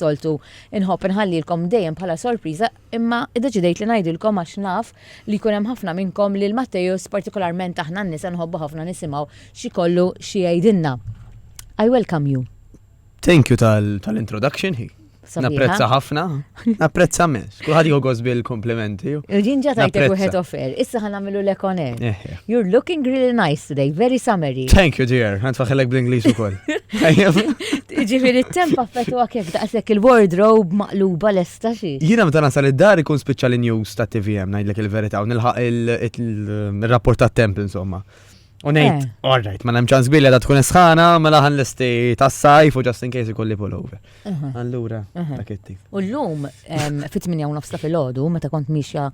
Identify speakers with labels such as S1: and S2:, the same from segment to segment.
S1: soltu inħobb inħallilkom dejjem bħala sorpriża, imma iddeċidejt li ngħidilkom għax naf li jkun hemm ħafna minnkom li l-Mattejus partikolarment aħna n-nisa nħobbu ħafna nisimgħu xi kollu xi jgħidilna. I welcome you.
S2: Thank you tal-introduction hi. Napprezza ħafna, napprezza mens. Kulħadd jogos bil-komplimenti.
S1: Ġin ġatajtek wieħed offer, issa ħan nagħmlu lek on air. You're looking really nice today, very summery.
S2: Thank you dear, għand faħilek bl-Ingliż ukoll.
S1: Ġifieri t-temp affettwa kif daqshekk il-wardrobe maqluba lesta xi.
S2: Jiena meta nasal id-dar ikun speċjali news ta' TVM ngħidlek il-verità u nilħaq il-rapport tat-temp insomma. U ngħid, all right, ma hemm ċans kbir li qiegħda tkun isħana, mela ħanlesti tas-sajf u just in case ikolli pullover. Allura, dak it-tip.
S1: U llum fit-8:30 ta' filgħodu meta kont mixja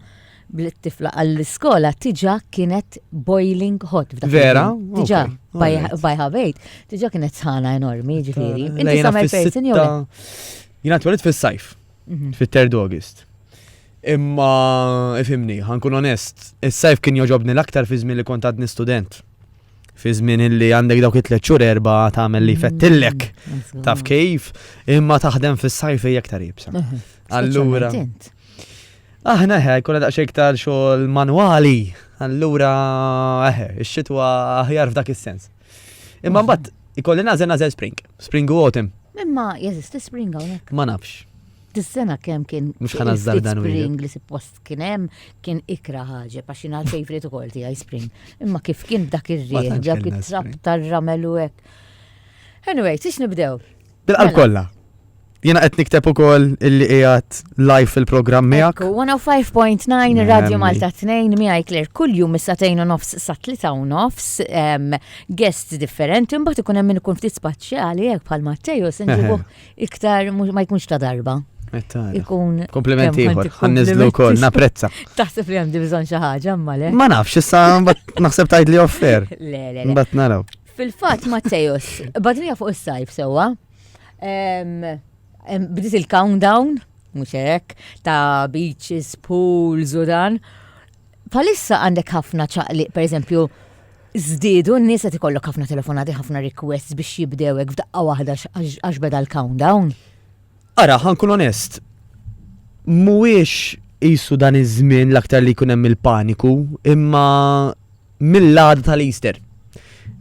S1: blit-tifla għall-iskola tiġa kienet boiling hot.
S2: Vera?
S1: Tiġa by habit, tiġa kienet sħana enormi ġifieri. Inti summer person jew?
S2: Jiena twelid fis-sajf, fit-3 August. Imma ifhimni, ħankun onest, is-sajf kien joġobni l-aktar fi żmien li kont għadni student. Fi żmien illi għandek dawk it-3 xhur 4 tagħmel li fettillek. Taf kif, imma taħdem fis-sajf hija aktar jibsa. Allura. Aħna jkollna daqsxejn iktar xogħol manwali. Allura ix-xitwa aħjar f'dak is-sens. Imma mbagħad ikolli nażel spring u autumn.
S1: Imma jeżisti spring hawnhekk.
S2: Ma nafx.
S1: Dis-sena kemm kien spring li suppost kien hemm kien ikra ħaġa għax jiena l-favorite ukoll tiegħi spring. Imma kif kien dak ir-rieħ, dak it-trapp tar-ramel u hekk. Anyway, tix nibdew?
S2: Bil-qalb kollha. Jiena qed nikteb ukoll illi qiegħed live fil-programm miegħek.
S1: 105.9 Radio Malta 2 miegħi Claire kuljum mis-2:30 sa 3:30 guests differenti mbagħad ikun hemm min ikun ftit spaċjali hekk bħal Mattejus inġibu iktar ma jkunx ta' darba. Ikun
S2: komplimenti ieħor, ħanniżlu wkoll napprezza.
S1: Taħseb li hemm bżonn xi ħaġa imma le.
S2: Ma nafx issa naħseb tgħid li offer.
S1: Le.
S2: Mbagħad naraw.
S1: Fil-fatt Mattejus, badrija fuq is-sajf sewwa. Bdiet il-countdown, mhux hekk, ta' beaches, pools u dan. Palissa għandek ħafna ċaqliq, pereżempju, żdiedu n-nies qed ikollok ħafna telefonati, ħafna requests biex jibdew hekk f'daqqa waħda għax beda l-countdown.
S2: Ara, ħankun onest, mhuwiex qisu dan iż-żmien l-aktar li jkun hemm il-paniku, imma mill-għada tal-Easter.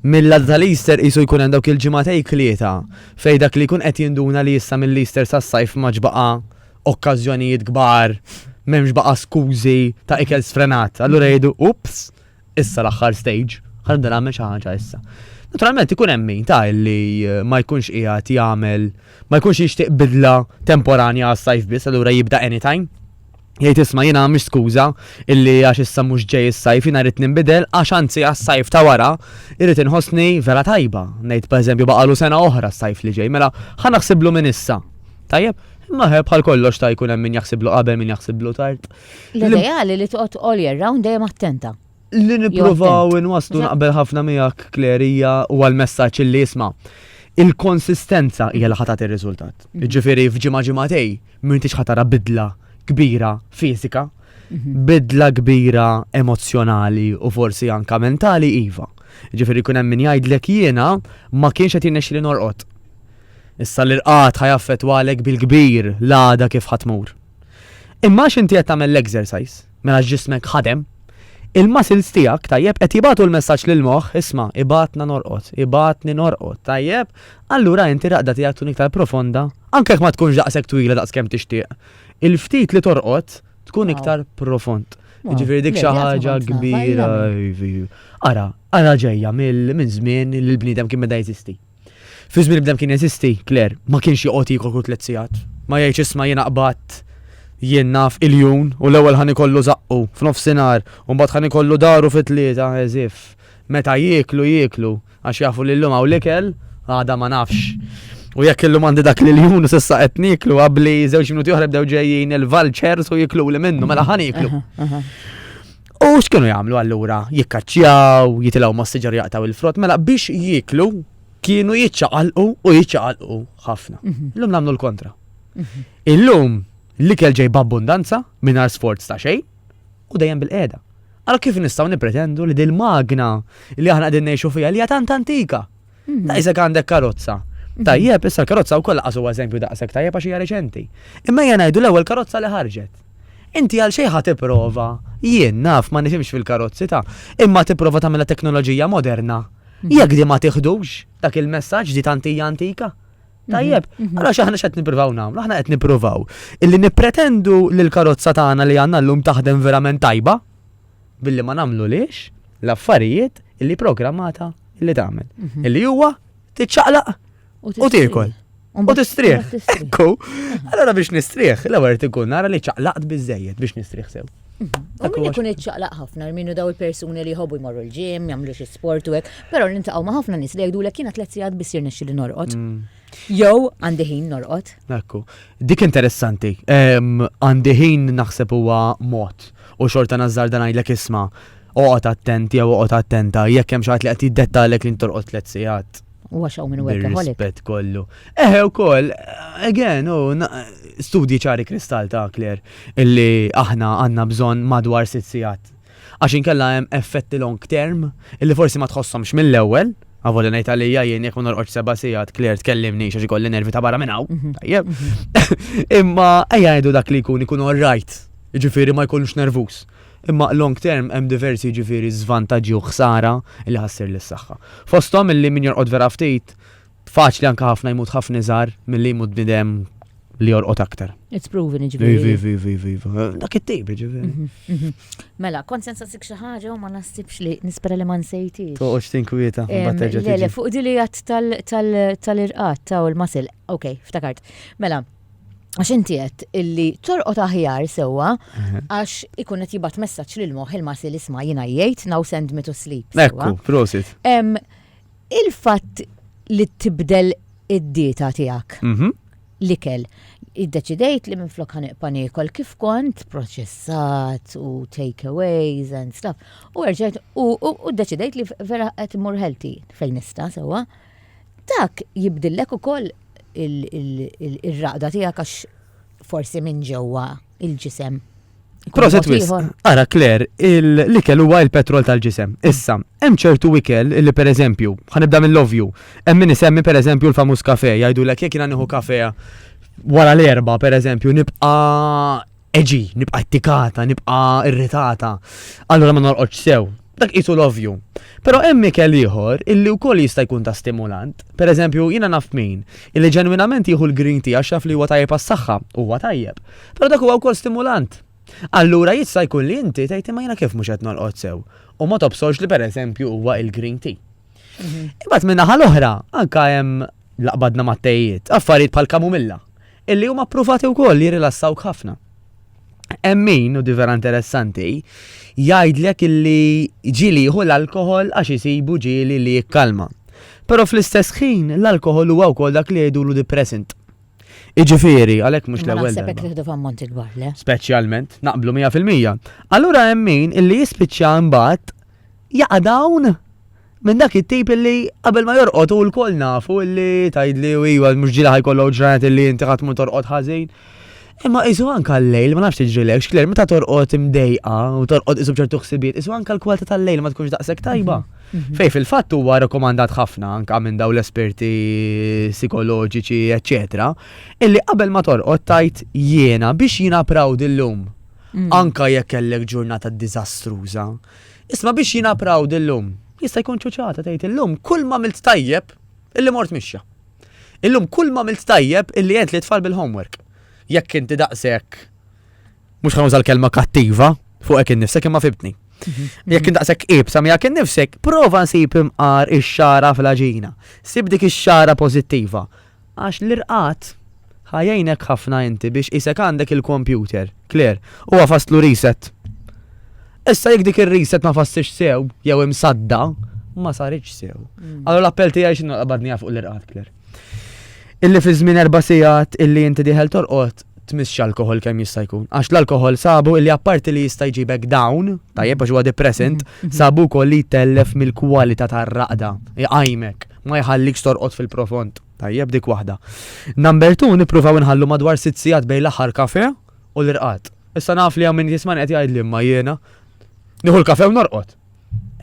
S2: Mill-għada tal-Easter qisu jkun hemm dawk il-ġimgħatej klieta fejn dak li jkun qed jinduna li issa mill-Easter sas-sajf ma ġbaqa' okkażjonijiet kbar, m'hemmx baqa' skużi ta' ikel sfrenat. Allura jgħidu, ups, issa l-aħħar stage, ħalli nagħmel xi ħaġa issa. Naturalment ikun hemm min ta' illi ma jkunx qiegħed jagħmel, ma jkunx jixtieq bidla temporanja għas-sajf biss, allura jibda anytime. Jgħid isma' jiena mhix skuża illi għax issa mhux ġej is-sajf jiena rrid ninbidel għax anzi għas-sajf ta' wara irrid inħossni vera tajba. Ngħid pereżempju baqalu sena oħra s-sajf li ġej, mela ħa naħsiblu minn issa. Tajjeb, imma bħal kollox ta' jkun hemm min jaħsiblu qabel min jaħsiblu tard.
S1: L-ideali li toqgħod all year round dejjem attenta.
S2: Li nippruvaw inwasslu naqbel ħafna miegħek Klerija u għall-messaġġ illi isma' il-konsistenza hija li ħatat ir-riżultat. Jiġifieri f'ġimgħatej m'intix ħatara bidla kbira fiżika, bidla kbira emozzjonali u forsi anka mentali iva. Jiġifieri jkun hemm min jgħidlek jiena ma kienx qed jinnexxi li norqod. Issa l-irqad ħajaffettwalek bil-kbir l-għada kif ħatmur. Imma x'inti qed tagħmel l-exercise mela ġismek ħadem. Il-muscles tiegħek tajjeb qed jibgħatu l-messaġġ lil moħħ isma' ibatna norqod, ibatni norqod, tajjeb, allura inti raqda tiegħek tkun iktar profonda, anke jekk ma tkunx daqshekk twila daqskemm tixtieq. Il-ftit li torqod tkun iktar profond. Jiġifieri dik xi ħaġa kbira. Ara ġejja minn żmien li l-bniedem kien beda jeżisti. Fi żmien il-bniedem kien jeżisti, Claire, ma kienx joqgħod jiekol kull 3 sigħat. Ma jgħidx isma' jiena qbad jien naf il-jun u l-ewwel ħan ikollu zaqqu f'nofsinhar u mbagħad ħan ikollu daru fit-tlieta eżif. Meta jieklu għax jafu li llum hawn l-ikel għada ma nafx. U jekk illum għandi dak l-jun u s'issa qed nieklu qabli żewġ minuti oħra bdew ġejjin il-vultures u jiklu li minnu mela ħan jieklu. U x'kienu jagħmlu allura? Jikkaċċjaw, jitilgħu mas-siġar jaqtaw il-frott, mela biex jieklu kienu jiċċaqalqu u jiċċaqalqu ħafna. Illum nagħmlu l-kontra. Illum l-ikel ġej b'abbundanza mingħajr sforz ta' xejn u dejjem bil-qiegħda. Allora kif nistgħu nippretendu li dil magna li aħna qegħdin ngħixu fiha li hija tant antika. Daqshekk għandek karozza Tajjeb, issa l-karozza wkoll laqas huwa eżempju daqshekk tajjeb għax hija reċenti. Imma jien ngħidu l-ewwel karozza li ħarġet. Inti għal xejn ħad tipprova, jien naf ma nifhimx fil-karozzi imma tipprova tagħmilha teknoloġija moderna. Jekk di ma tieħdux dak il-messaġġ di tantija antika. Tajjeb, allora x'aħna x'qed nippruvaw nagħmlu, aħna qed nippruvaw illi nippretendu li l-karozza tagħna li għandna llum taħdem verament tajba billi ma nagħmlu lix l-affarijiet illi programmata illi tagħmel. Illi huwa tiċċaqlaq u tiekol. U tistrieħ. Ekku. Allora biex nistrieħ, l-ewwel ikun nara li ċaqlaqt biżejjed biex nistrieħ sew.
S1: U min ikun iċċaqlaq ħafna, minnu daw il-persuni li jħobbu jmorru l-ġim, jagħmlu xi sport u hekk, però nintaqgħu ma' ħafna nies li jgħidulek kiena 3 sigħat biss jirnexxi li norqod. Jew għandi ħin norqod.
S2: Ekku. Dik interessanti. Għandi ħin naħseb huwa mod u xorta nażżar dan ngħidlek isma' oqgħod attenti jew oqgħod attenta jekk hemm xi ħadd li qed jiddettalek li ntorqod 3 sigħat.
S1: U għaxaw minn workaholic.
S2: Bir-rispett kollu. Ukoll, again, studji ċari kristall ta' Claire, illi aħna għandna bżonn madwar 6 sigħat. Għax inkella hemm effetti long term, illi forsi ma tħossomx mill-ewwel, għavolli ngħid għalija jien jekk ma norqodx 7 sigħat, Claire tkellimni għax ikolli nervi ta' barra minn hawn. Tajjeb. Imma ejja ngħidu dak li jkun all right. Jiġifieri ma jkunx nervuż. Imma long term hemm diversi ġifieri żvantaġġi u ħsara li ħassir lis-saħħa. Fosthom illi min jorqod vera ftit, faċli anke ħafna jmut ħafna iżgħar milli jmut bnidem li jorqod aktar.
S1: It's proven ġifieri.
S2: Vi. Dak it-tejb ġifieri.
S1: Mela, kont sensasik xi ħaġa u ma nasibx li nispera li ma nsejtix.
S2: Toqgħodx tinkwieta batteġġa tiġi.
S1: Le, fuq dilijat tal-irqat ta' u l-masil. Okej, ftakart. Mela, għax inti qed illi torqod aħjar sewwa għax ikun qed jibgħat messaġġ lil moħħ il-masil isma' jiena jgħid now send me to sleep.
S2: Ekku, prosit.
S1: Il-fatt li tibdel id-dieta tiegħek. L-ikel. Iddeċidejt li minflok ħaniqpa' niekol kif kont proċessat u takeaways and stuff. U rġajt u ddeċidejt li vera qed immur healthy fejn nista' sewwa. Dak jibdillek ukoll il-raqda tiegħek għax forsi minn ġewwa il-ġisem.
S2: Proset wis. Ara Claire, l-ikel huwa il-petrol tal-ġisem. Issa, hemm ċertu ikel illi pereżempju, ħanibda minn love you. Hemm min isemmi pereżempju l-famuż kafè, jgħidulek jekk jiena nieħu kafè wara l-erba' pereżempju nibqa' nibqa' attikata, nibqa' irritata. Allura ma norqodx sew. Dak qisu love you. Però hemm ikel ieħor illi wkoll jista' jkun ta' stimulant. Pereżempju, jiena naf min illi ġenwinament jieħu l-green tea għax jaf li huwa tajjeb għas-saħħa, huwa tajjeb. Però dak huwa wkoll stimulant. Allura jista' jkun li inti tgħid ma jiena kif mhux qed norqod sew. U ma tobsolx li pereżempju huwa il-green tea. Imbagħad minn naħa l-oħra anke hemm laqbadna mat-tejjiet, affarijiet bħal kamumilla, illi huma approvati wkoll li jirilassawk ħafna. Hemm min u di vera interessanti jgħidlek illi ġieli jieħu l-alkohol għax isibu ġieli li jikkalma. Però fl-istess ħin l-alkohol huwa wkoll dak li jgħidulu depressant. Iġifieri għalhekk mhux l-ewwel.
S1: Ma naħseb tieħdu f'ammonti kbar, le?
S2: Speċjalment, naqblu 100%. Allura hemm min illi jispiċċja mbagħad jaqa' dawn minn dak it-tip illi qabel ma jorqod u l-kol nafu illi tgħidli iwa mhux ġiela ħajkollu ġranet illi inti qatt mu torqod ħażin. Imma isu anka l-lejl, ma nafx tiġrilek, xkler, meta torqod imdejqa u torqod isu bċertu ħsibiet, isu anka l-kwalità tal-lejl ma tkunx daqshekk tajba. Fej fil-fatt huwa rekomandat ħafna anka minn daw l-esperti psikoloġiċi, eċċetera, illi qabel ma torqod tajt jiena biex jiena proud illum. Anka jekk kellek ġurnata diżastruża. Isma' biex jiena proud illum. Jista' jkun ċuċata tgħid illum kull ma milt tajjeb illi mort mixja. Illum kull ma milt tajjeb illi qed li tfal bil-homework. Jekk inti daqshekk mhux ħanuża l-kelma kattiva fuqek innifsek imma fibtni. Jekk inti daqshekk qiebsa ma jekk innifsek, prova nsib imqar ix-xara fl-aġina. Sib dik ix-xara pożittiva. Għax l-irqat ħajjejnek ħafna inti biex isek għandek il-computer. Claire, huwa faslu reset. Issa jekk dik ir-reset ma fassix sew jew imsadda, ma saritx sew. Allura l-appell tiegħi x'inhu qabadnija fuq l-irqat, Claire. Illi fi żmien 4 sigħat illi inti diħel torqod tmissx alkohol kemm jista' jkun. Għax l-alkohol sabu illi apparti li jista' jġibek down, tajjeb għax huwa depressant, sabu wkoll li jtellef mill-kwalità tar-raqda, iqajmek, ma jħallikx torqod fil-profond. Tajjeb dik waħda. Number 2 nippruvaw inħallu madwar 6 sigħat bejn l-aħħar kafè u l-irqad. Issa naf li hawn min jisman qed jgħidli imma jiena nieħu l-kafè u norqod.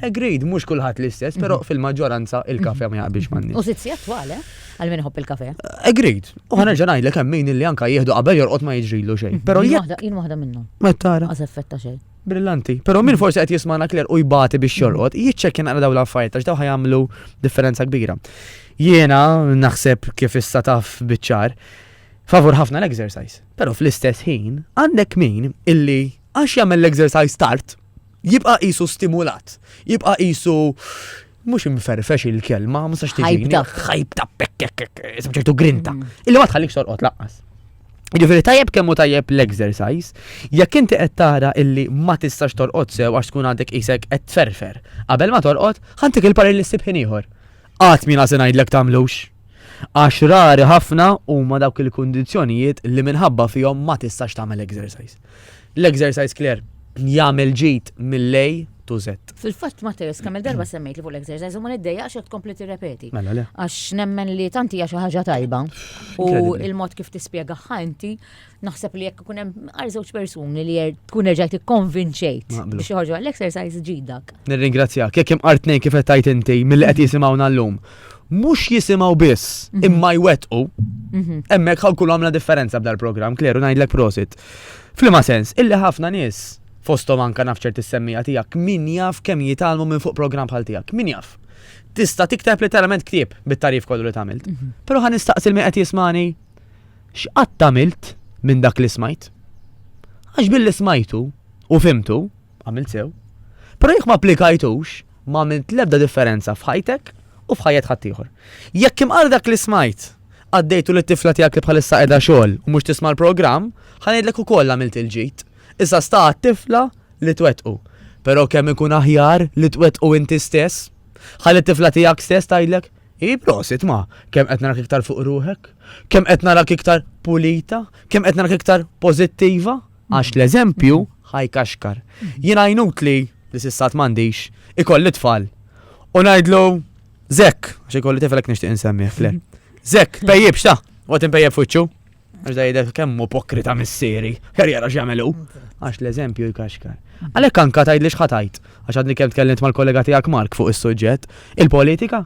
S2: Agreed, mhux kulħadd l-istess, però fil-maġġoranza il-kafe ma jaqbilx m'għandniex.
S1: U sitzija twal, għal-min iħobb il-kafe.
S2: Agreed. U ħanerġa' ngħidlek hemm min illi anke jieħdu qabel jorqod ma jiġrilu xejn. Però
S1: Jien waħda minnhom.
S2: Mettara.
S1: Għaz effetta xejn.
S2: Brillanti. Però min forsi qed jisma'na kler u jbati biex jorqod, jiċċekkja naqra dawn l-affarijiet għax daw ħajamlu differenza kbira. Jiena naħseb kif issa taf biċ-ċar favur ħafna l-exercise. Però fl-istess ħin għandek min illi għax jagħmel l-exercise start jibqa' qisu stimulat, jibqa' qisu mhux imferfex il-kelma, ma sax tiġini. Ħajbda ċertu grinta. Illi ma tħallikx torqod laqqas. Ġifieri tajjeb kemm hu tajjeb l-exercise, jekk inti qed tara illi ma tistax torqod sew għax tkun għandek qisek qed tferfer. Qabel ma torqod, ħantik il-parir li ssib ieħor. Qatt min se ngħidlek tagħmlux. Għax rari ħafna huma dawk il-kundizzjonijiet li minħabba fihom ma tistax tagħmel exercise. L-exercise clear jagħmel ġid mill-lej to Z.
S1: Fil-fatt Matteus, kemm il-darba semmejt li fuq l-exercise u ma niddejjaqx qed tkompli tirrepeti.
S2: Mela le.
S1: Għax nemmen li tanti hija xi ħaġa tajba. U il-mod kif tispjegaha inti naħseb li jekk ikun hemm żewġ persuni li tkun rġajt ikkonvinċejt biex joħorġu għall-exercise ġidak.
S2: Nirringrazzjak, jekk hemm art ngħid kif qed tajt inti milli qed jisimgħuna llum. Mhux jisimgħu biss, imma jwettqu. Hemmhekk ħalkul għamla differenza b'dal programm, kleru ngħidlek prosit. F'liema sens, illi ħafna nies fosthom anke naf ċerti semmija tiegħek min jaf kemm jitalmu minn fuq programm bħal tiegħek, min jaf. Tista' tikteb literalment ktieb bit-tarif kollu li tagħmilt. Però ħa nistaqsil min qed jismani x'qatt tagħmilt minn dak li smajt? Għax billi smajtu u fimtu, għamilt sew. Però jekk ma applikajtux, ma għamilt l-ebda differenza f'ħajtek u f'ħajjed ħadd ieħor. Jekk imqar dak li smajt għaddejtu lit-tifla tiegħek li bħalissa qiegħda xogħol u mhux tisma' l-programm, ħanejdlek ukoll għamilt il-ġid. Issa sta tifla li twettqu. Però kemm ikun aħjar li twettqu inti stess, ħalli t-tifla tiegħek stess tgħidlek, prosit ma, kemm qed narak iktar fuq ruħek, kemm qed narak iktar pulita, kemm qed narak iktar pożittiva, għax l-eżempju ħajkaxkar. Jien għajnut li s'issat m'għandix, ikolli tfal. U ngħidlu Zekk, għax ikolli tiflek nixtieq insemmih fler. Zekk, pejjibx ta' waqt impejjeb fuċċu. Għax da jidek kemm ipokrita missieri, karriera x'jagħmlu. Għax l-eżempju jkaxkar. Għalhekk anke tgħidli x'ħatajt, għax għadni kemm tkellimt mal-kollega tiegħek Mark fuq is-suġġett, il-politika.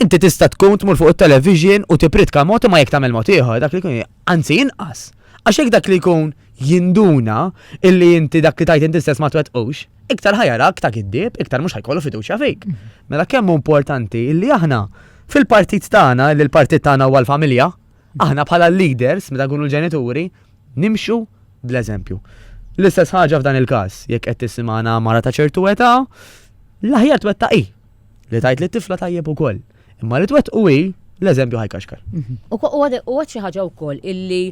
S2: Inti tista' tkun tmur fuq it-television u tipritka mod ma jekk tagħmel mod ieħor, dak li jkun anzi inqas. Għax hekk dak li jkun jinduna illi inti dak li tajt inti stess ma twettqux, iktar ħajarak ta' kiddieb, iktar mhux ħajkollu fiduċja fik. Mela kemm importanti illi aħna fil-partit tagħna, li l-partit tagħna huwa l-familja, aħna bħala leaders, meta nkunu l-ġenituri, nimxu bl-eżempju. L-istess ħaġa f'dan il-każ, jekk qed tisimgħana mara ta' ċertu età, l-aħjar twettaqi. Li tajt li t-tifla tajjeb ukoll. Imma li twettqu l-eżempju ħajkaxkar.
S1: U għad xi ħaġa wkoll illi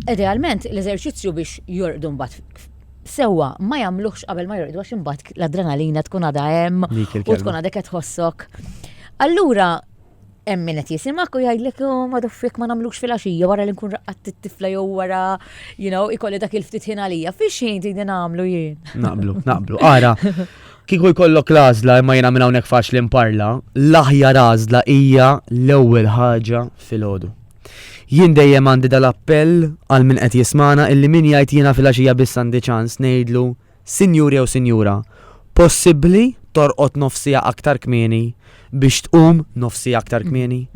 S1: idealment l-eżerċizzju biex jorqdu mbagħad sewwa ma jagħmluhx qabel ma jorqdu għax imbagħad l-adrenalina tkun għadha hemm u tkun għadek qed tħossok. Allura hemm min qed jisimak u jgħidlek ma doffik ma nagħmlux fil-għaxija wara li nkun raqqat it-tifla jew wara ikolli dak il-ftit ħin għalija. Fiex xejn tgħidli nagħmlu jien. Naqblu. Ara, kieku jkollok l-għażla imma jiena minn hawnhekk faċli nparla, l-aħjar għażla hija l-ewwel ħaġa fil-għodu. Jien dejjem għandi dal-appell għal min qed jismana illi min jgħid jiena fil-għaxija biss għandi ċans ngħidlu sinjur jew sinjura, possibbli torqod nofsija aktar kmieni biex tqum nofsija aktar kmieni.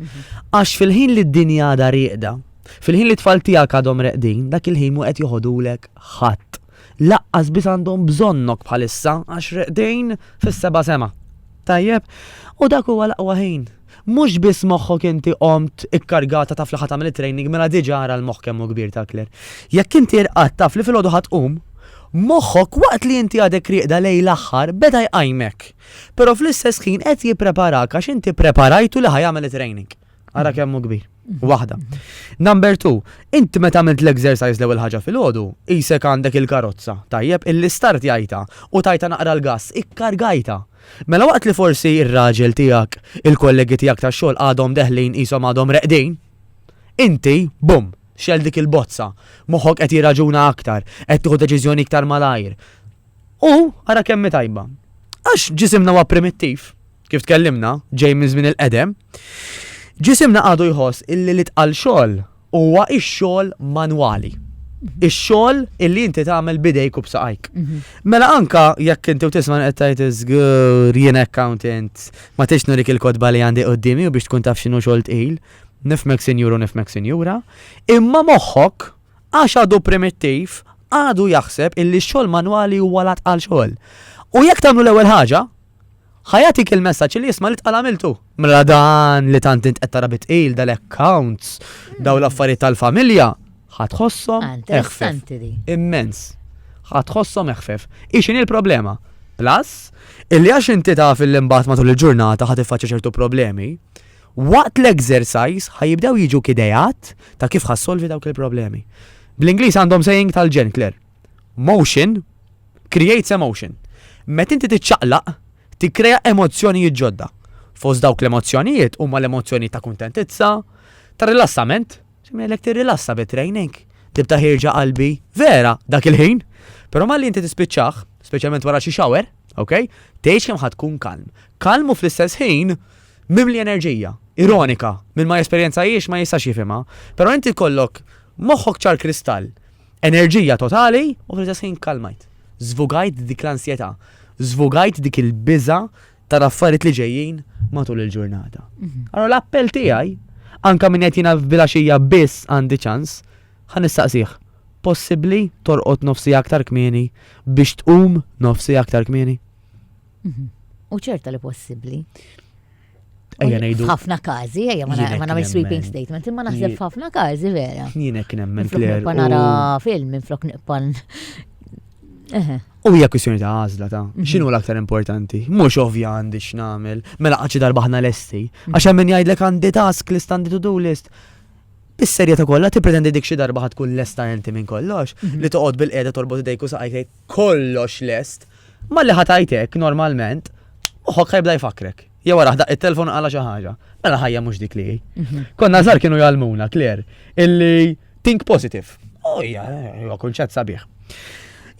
S1: Għax fil-ħin li d-dinja da rieqda, fil-ħin li tfal tiegħek għadhom reqdin, dak il-ħin mu qed joħodulek ħadd. Laqqas biss għandhom bżonnok bħalissa għax reqdin fis-seba' sema. Tajjeb, u dak huwa l-aqwa ħin. Mhux biss moħħok inti qomt ikkargata taf li ħadd tagħmel it-training mela diġà ara l-moħħ kemm hu kbir takler. Jekk inti irqad taf li filgħodu ħatqum, moħħok waqt li inti għadek rieqda lej l-aħħar beda jqajmek. Però fl-istess ħin qed jippreparak għax inti preparajtu li ħajamel it-training. Ara kemm hu kbir. Waħda. Number 2, inti meta għamilt l-exercise l-ewwel ħaġa filgħodu, isek għandek il-karozza, tajjeb illi start jajta u tajta naqra l-gass, ikkargajta. Mela waqt li forsi ir-raġel tiegħek, il-kollegi tiegħek tax-xogħol għadhom deħlin qishom għadhom reqdin, inti bum, xel dik il-bozza, moħħok qed jirraġuna aktar, qed tieħu deċiżjoni iktar malajr. U ara kemm tajba. Għax ġisimna huwa primittiv, kif tkellimna, ġej minn żmien il-qedem, ġisimna għadu jħoss illi li tqal xogħol huwa x-xogħol manwali.
S2: ix-xogħol illi inti tagħmel bidejk u b'saqajk. Mela anka jekk inti tisma' qed tgħid iżgur jien accountant, ma tix nurik il-kodba li għandi qudiemi u biex tkun taf x'inhu xogħol tqil, nifmek sinjura, imma moħħok għax għadu primittiv għadu jaħseb illi x-xogħol manwali huwa l-atqal xogħol. U jekk tagħmlu l-ewwel ħaġa, ħajatik il-messaġġ li jisma' li tqal għamiltu. Mela dan li tant int qed tara bitqil dal-accounts, daw l-affarijiet tal-familja, ħatħossom
S1: Interessanti di.
S2: immens. Ħatħossom eħfef. Ixin il-problema. Plus, illi għax inti taf il-imbat matul il-ġurnata ħatiffaċċja ċertu problemi, waqt l-exercise ħajibdew jiġu kidejat ta' kif ħassolvi dawk il-problemi. Bl-Ingliż għandhom saying tal-ġen, Claire. Motion creates emotion. Met inti tiċċaqlaq, tikkrea emozzjonijiet ġodda. Fost dawk l-emozzjonijiet huma l-emozzjoni ta' kuntentizza, ta' rilassament. Semmelek tirrilassa bitrejnek. Tibda ħirġa qalbi, vera, dak il-ħin. Però malli inti tispiċċaħ, speċjalment wara xi shower, okay? Tgħix kemm ħadkun kalm. Kalm u fl-istess ħin mimli enerġija, ironika, minn ma jesperjenza jiex ma jistax jifhimha. Però inti kollok moħħok ċar kristall, enerġija totali u fl-istess ħin kalmajt. Żvugajt dik l-ansjetà, żvugajt dik il-biża tal-affarijiet li ġejjin matul il-ġurnata. Allora l-appell tiegħi anka minn qed jiena f'bilaxija biss għandi ċans, ħan nistaqsih. Possibbli torqod nofsi aktar kmieni biex tqum nofsi aktar kmieni?
S1: U ċerta li possibbli.
S2: Ejja ngħidu.
S1: Ħafna każi, ejja ma nagħmel sweeping statement, imma naħseb ħafna każi vera.
S2: Jien hekk nemmen
S1: Minflok
S2: Claire.
S1: nibqa' nara film, minflok nibqa'
S2: U hija kwistjoni ta' għażla ta' x'inhu l-aktar importanti? Mhux ovvja għandi x'nagħmel, mela qaċi darba ħna lesti. Għax hemm min jgħidlek għandi task list għandi to-do list. Bis-serjetà kollha tippretendi dik xi darba ħad tkun lesta inti minn kollox, li toqgħod bil-qiegħda torbot idejk u saqajt kollox lest. Ma li ħatajtek normalment, moħħok ħajbda jfakrek. Jew wara ħdaq it-telefon qala xi ħaġa. Mela ħajja mhux dik li. Konna żgħar kienu jgħalmuna, Claire, illi think positive. Hija kunċett sabiħ.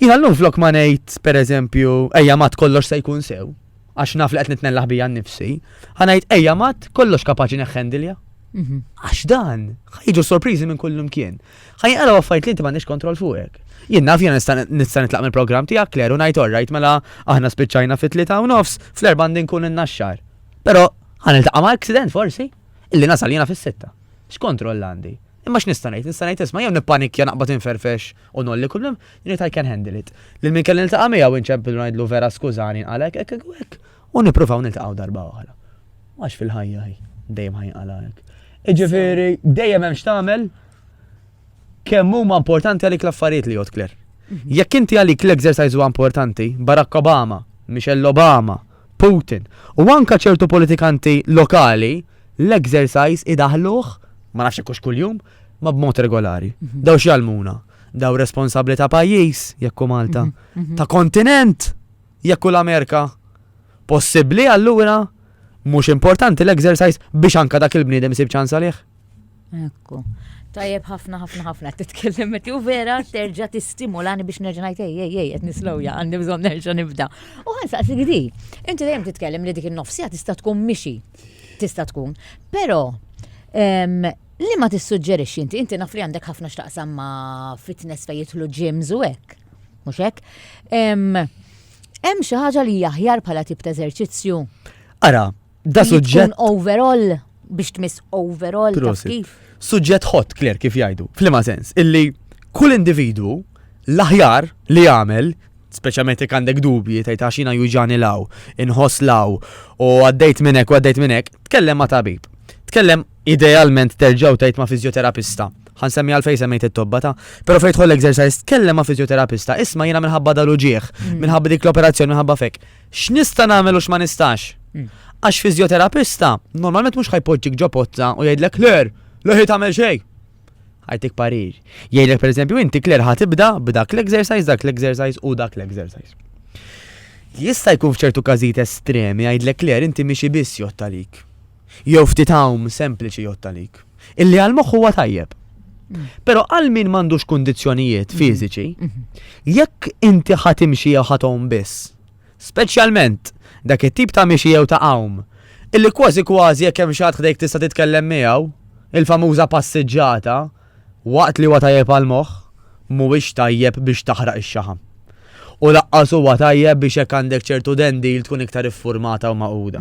S2: Jina l-lum flok ma ngħid pereżempju, ejja mat kollox se jkun sew, għax naf li qed nitnellaħ bija nnifsi, ħanajt ejja mat kollox kapaċi neħħendilja. Għax dan, ħajġu sorpriżi minn kull imkien. Ħajqalgħu affarijiet li inti m'għandix kontroll fuqek. Jien naf jiena nista' nitlaq mill-programm tiegħek Claire u ngħid orrajt mela aħna spiċċajna fit-3:30 fl-4 nkun innaxxar. Però ħaniltaqa' ma' accident forsi, illi nasal jiena fis-6. X'kontroll għandi? Imma x'nista' ngħid isma' jew nippanikja naqbad inferfex u nolli kullum, jien I can handle it. Lil min kelli niltaqa' miegħu inċempil ngħidlu vera skużani nqalek hekk u nippruvaw niltaqgħu darba oħra. Għax fil-ħajja dejjem ħajnqalek. Iġifieri dejjem hemm x'tagħmel kemm huma importanti għalik l-affarijiet li jgħod Claire. Jekk inti għalik l-exercise huwa importanti, Barack Obama, Michelle Obama, Putin u anka ċertu politikanti lokali, l-exercise idaħluh ma nafx hekk kuljum, ma b'mod regolari. Daw x'jalmuna, daw responsabbli ta' pajjiż jekk Malta, ta' kontinent jekk l-Amerika. Possibbli allura mhux importanti l-exercise biex anka dak il-bniedem isib ċans għalih?
S1: Ekku. Tajjeb ħafna titkellem meti u vera terġa' tistimulani biex nerġa' ngħid ej qed nislowja għandi bżonn nerġa' nibda. U ħansaqsik di, inti dejjem titkellem li dik in-nofsija tista' tkun mixi. Tista' tkun. Però li ma tissuġġerixxi inti naf li għandek ħafna x'taqsam ma' fitness fejn jidħlu gyms u hekk. Mhux hekk? Hemm xi ħaġa li aħjar bħala tip ta' eżerċizzju.
S2: Ara, da suġġett
S1: overall biex tmiss overall taf kif.
S2: Suġġett hot, Claire, kif jgħidu, f'liema sens, illi kull individu l-aħjar li jagħmel, speċjalment jekk għandek dubji tgħid għax jiena juġani law, inħoss law u għaddejt minn hekk, tkellem ma' tabib. Tkellem idealment terġgħu tgħid ma' fiżjoterapista. Ħansemmi għalfejn semmejt it-tobba ta', però fejn tħoll exercise tkellem ma' fiżjoterapista. Isma' jiena minħabba dal-uġieħ, minħabba dik l-operazzjoni minħabba fek. X'nista' nagħmel u x'ma nistax? Għax fiżjoterapista normalment mhux ħajpoġġik ġo pozza u jgħidlek Claire, leħi tagħmel xejn. Ħajtik parir. Jgħidlek pereżempju inti Claire ħatibda b'dak l-exercise, dak l-exercise u dak l-exercise. Jista' jkun f'ċertu każijiet estremi jgħidlek Claire inti mixi biss jottalik. Jew ftit hawn sempliċi jottalik. Illi għal moħħ huwa tajjeb. Però għal min m'għandux kundizzjonijiet fiżiċi, jekk inti ħatimxi jew ħathom biss, speċjalment dak it-tip ta' mixi jew ta' hawn, illi kważi jekk hemm xi ħadd ħdejk tista' titkellem miegħu, il-famuża passiġġata, waqt li huwa tajjeb għal moħħ, mhuwiex tajjeb biex taħraq ix-xaħam. U laqqas huwa tajjeb biex hekk għandek ċertu dendil tkun iktar iffurmata u maquda.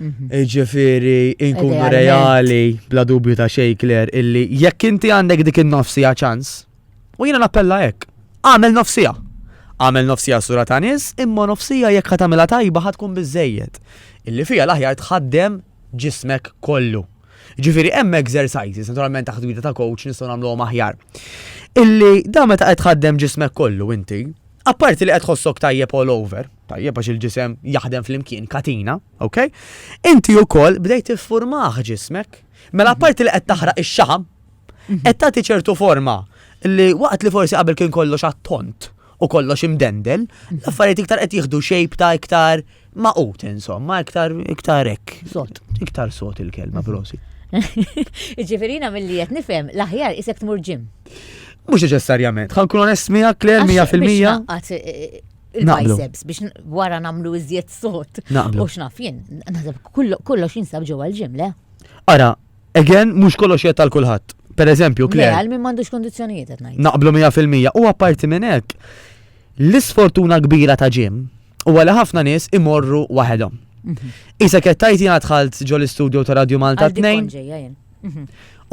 S2: Ġifieri inkunu reali bla dubju ta' xejn Claire illi jekk inti għandek dik in-nofsija ċans, u jiena nappella hekk, għamel nofsija. Għamel nofsija sura ta' nies, imma nofsija jekk ħad tagħmilha tajba ħad tkun biżejjed. Illi fija l-aħjar tħaddem ġismek kollu. Ġifieri hemm exercises, naturalment taħt gwida ta' coach nistgħu nagħmluhom aħjar. Illi da meta qed tħaddem ġismek kollu inti, apparti li qed tħossok tajjeb all over, tajjeb għax il-ġisem jaħdem fl-imkien katina, ok? Inti wkoll bdejt tiffurmah ġismek, mela apparti li qed taħraq ix-xaħam, qed tagħti ċertu forma li waqt li forsi qabel kien kollox għat-tont u kollox imdendel, l-affarijiet iktar qed jieħdu shape ta' iktar maqut insomma, iktar hekk.
S1: Sot.
S2: Iktar sot il-kelma prosi.
S1: Ġiferina mill-li qed nifhem l-aħjar isek tmur ġim.
S2: Mhux neċessarjament, ħankun onest miegħek Claire 100%.
S1: Il-biceps biex wara nagħmlu iżjed sot.
S2: Naqblu.
S1: U x'naf jien, naħseb kollox jinsab ġewwa l-ġim, le?
S2: Ara, again, mhux kollox jgħid tal kulħadd. Per eżempju,
S1: Le,
S2: Claire.
S1: għal min m'għandux kondizzjonijiet qed ngħid.
S2: Naqblu 100%. U apparti minn hekk, l-isfortuna kbira ta' ġim huwa li ħafna nies imorru waħedhom. Isa qed tajt jiena dħalt ġol istudio ta' Radio Malta 2.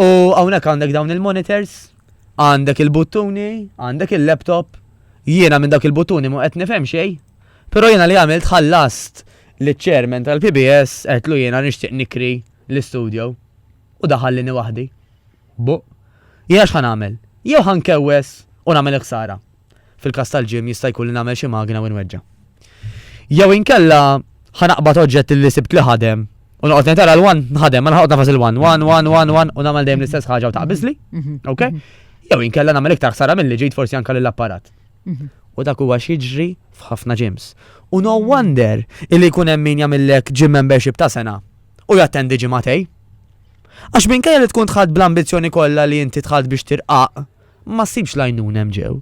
S2: U hawnhekk għandek dawn il-monitors, għandek il-buttuni, għandek il-laptop. Jiena minn dak il-buttuni mu qed nifhem xejn, però jiena li għamilt ħallast liċ-chairman tal-PBS qed lu jiena nixtieq nikri l-istudio u daħallini waħdi. Jiena x'ħan nagħmel? Jew ħankewwes u nagħmel ħsara. Fil-każ tal-ġim jista' jkun li nagħmel xi magna u nweġġa'. Jew inkella ħanaqbad oġġett li sibt li ħadem u noqgħod nitara l-wan nħadem, ma naħod nafas il-wan, wan u nagħmel dejjem l-istess ħaġa u taqbiżli, okay? Jew inkella nagħmel iktar ħsara milli ġejt forsi anke lill-apparat. U dak huwa xiġri f'ħafna gyms. U no wonder illi jkun hemm min jagħmillek gym membership ta' sena u jattendi ġimagħtej. Għax minkejja li tkun tħadd bl-ambizzjoni kollha li inti tħadd biex tirqaq, ma ssibx lajnuna hemm ġew.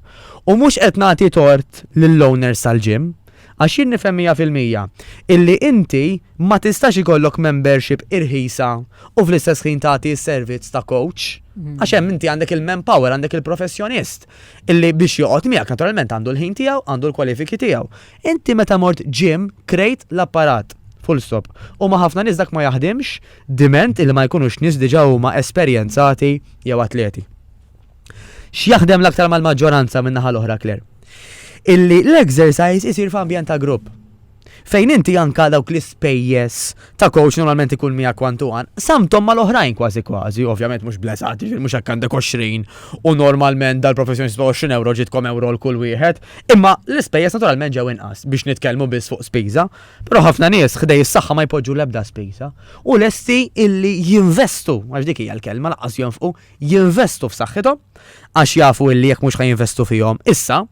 S2: U mhux qed nagħti tort lill-owners tal-gym, għax jien nifhem 100% illi inti ma tistax ikollok membership irħisa u fl-istess ħin tagħti s-servizz ta' coach. Għax hemm inti għandek il-manpower, għandek il-professjonist illi biex joqgħod miegħek naturalment għandu l-ħin tiegħu, għandu l-kwalifiki tiegħu. Inti meta mort gym krejt l-apparat. Full stop. U ma ħafna nies dak ma jaħdimx diment illi ma jkunux nies diġà huma esperjenzati jew atleti. X'jaħdem l-aktar mal-maġġoranza min-naħa l-oħra Claire? Illi l-exercise isir f'ambjent ta' grupp. Fejn inti anka dawk l-ispejjeż ta' coach normalment ikun miegħek kwantuan, samtom mal-oħrajn kważi, ovvjament mhux bleżati, mhux hekk għandek 20 u normalment dal-professjonist 20 euro ġitkom euro l kull wieħed, imma l-ispejjeż naturalment ġew inqas biex nitkellmu biss fuq spiża, però ħafna nies ħdej is-saħħa ma jpoġġu l-ebda spiża u lesti illi jinvestu, għax dik hija l-kelma laqqas jonfqu, jinvestu f'saħħithom għax jafu illi jekk mhux ħajinvestu fihom issa,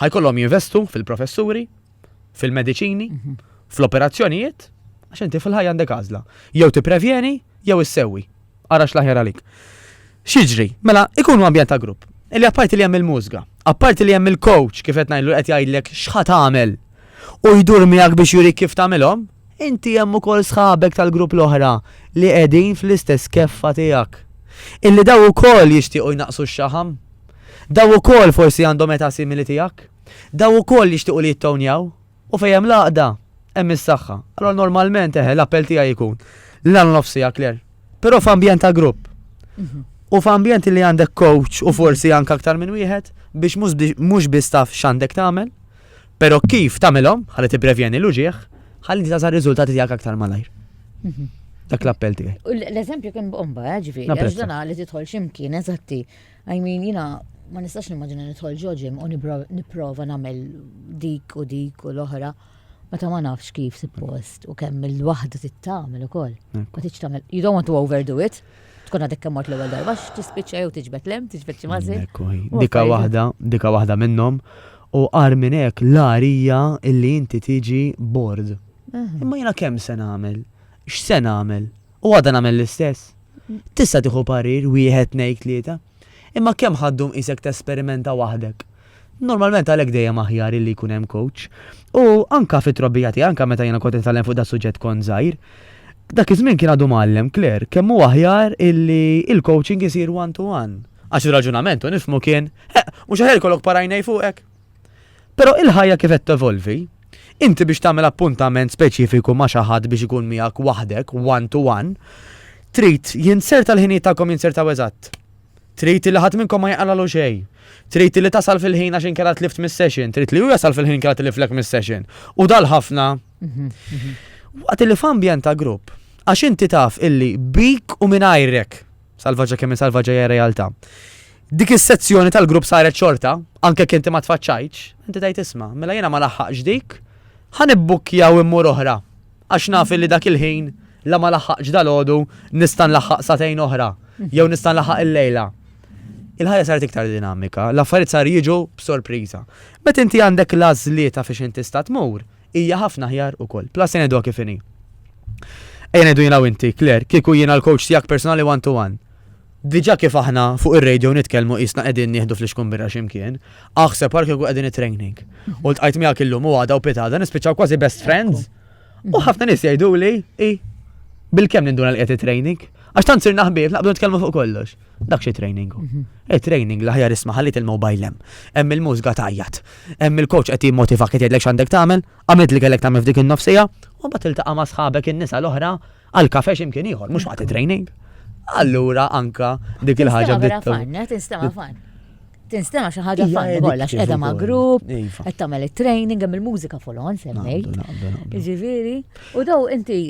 S2: ħajkollhom jinvestu fil-professuri, fil-mediċini, fl-operazzjonijiet, għax inti fil-ħajja għandek għażla. Jew tipprevjeni, jew issewwi. Ara x'l-aħjar għalik. Xiġri, mela ikunu ambjent ta' grupp. Illi apparti li hemm il-mużika, apparti li hemm il-coach kif qed ngħidlu qed jgħidlek x'ħad tagħmel u jdur miegħek biex jurik kif tagħmilhom, inti hemm ukoll sħabek tal-grupp l-oħra li qegħdin fl-istess keffa tiegħek. Illi daw ukoll jixtiequ jnaqsu x-xaħam. Daw ukoll forsi għandhom età simili tiegħek. Daw ukoll jixtiequ li jittownjaw. U fejjem laqda, hemm is-saħħa. Allora normalment l-appell tiegħi jkun l-għal nofsija Claire. Però f'ambjent ta' grupp. U f'ambjent li għandek coach u forsi anke aktar minn wieħed biex mhux biss taf x'għandek tagħmel, però kif tagħmilhom ħalli tipprevjeni l-uġieħ, ħalli tażar riżultati tiegħek aktar malajr. Dak l-appell tiegħi.
S1: L-eżempju kien bomba, ġifieri, għax dana li tidħol x'imkien eżatti. I mean, jiena ma nistax nimmaġina nidħol ġoġim u nipprova nagħmel dik u l-oħra meta ma nafx kif suppost u kemm il-waħda tittamel ukoll. Ma tiġ tagħmel. You don't want to overdo it. Tkun għadek kemm mort l-ewwel darba tispiċċa jew tiġbed lem, tiġbed xi mażel.
S2: Dika waħda minnhom u qar minn hekk l-għarija illi inti tiġi bored. Imma jiena kemm se nagħmel? X'se nagħmel? U għadha nagħmel l-istess. Tista' tieħu parir wieħed ngħid tlieta. Imma kemm ħaddum isek tesperimenta waħdek. Normalment għalhekk dejjem aħjar illi jkun hemm coach. U anka fit-trobbija tiegħi anka meta jiena kont nitgħallem fuq da suġġett kont żgħir, dak iż-żmien kien għadu mgħallem Claire kemm hu aħjar illi il-coaching isir one to one. Għax ir-raġunament u nifhmu kien mhux aħjar kollok parajnej fuqek. Però il-ħajja kif qed tevolvi, inti biex tagħmel appuntament speċifiku ma' xi ħadd biex ikun miegħek waħdek one to one, trid jinserta l-ħinijiet tagħkom jinsertaw eżatt. Trid li ħadd minnkom ma jaqalalu xejn. Trid li tasal fil-ħin għax inkella tlift mis-session, trid li hu jasal fil-ħin kella tliflek mis-session. U dal-ħafna. Waqt li f'ambjent ta' grupp, għax inti taf illi bik u mingħajrek, salvaġġa kemm salvaġġa hija realtà. Dik is-sezzjoni tal-grupp saret xorta, anke kien inti ma tfaċċajtx, inti tgħid isma', mela jiena ma laħħaqx dik, ħanibbukjaw immur oħra. Għax naf illi dak il-ħin la ma laħħaqx dal-għodu nista' nlaħħaq satejn oħra, jew nista' nlaħħaq il-lejla. Il-ħajja saret iktar dinamika, l-affarijiet sar jiġu b'sorpriża. Meta inti għandek l-għażlieta fiex inti sta tmur, hija ħafna ħjar ukoll. Plus jien kif inhi. Ejja ngħidu jiena u inti, Claire, kieku jiena l-coach tiegħek personali one to one. Diġà kif aħna fuq ir-radio nitkellmu qisna qegħdin nieħdu fl-ixkun birra x'imkien, aħseb għal kieku qegħdin it-training. U ltqajt miegħek illum u għada u pitada nispiċċaw kważi best friends. U ħafna nies jgħiduli, bil-kemm ninduna l-qiegħed it-training. Għax tant sirna ħbieb, naqbdu nitkellmu fuq kollox. Dak xi training. Training l-aħjar isma' ħallit il-mobile hemm il-mużika tajjat. Hemm il-coach qed jimmotivak qed jgħidlek x'għandek tagħmel, għamilt li kellek tagħmel f'dik in-nofsija, u mbagħad tiltaqa' ma' sħabek in-nisa l-oħra għal kafe x'imkien ieħor, mhux waqt it-training. Allura anka dik il-ħaġa
S1: tinstema' fan. Tinstema' xi ħaġa fan kollha x'qiegħda ma' grupp, qed tagħmel it-training hemm il-mużika full-on semmejt. Jiġifieri, u daw inti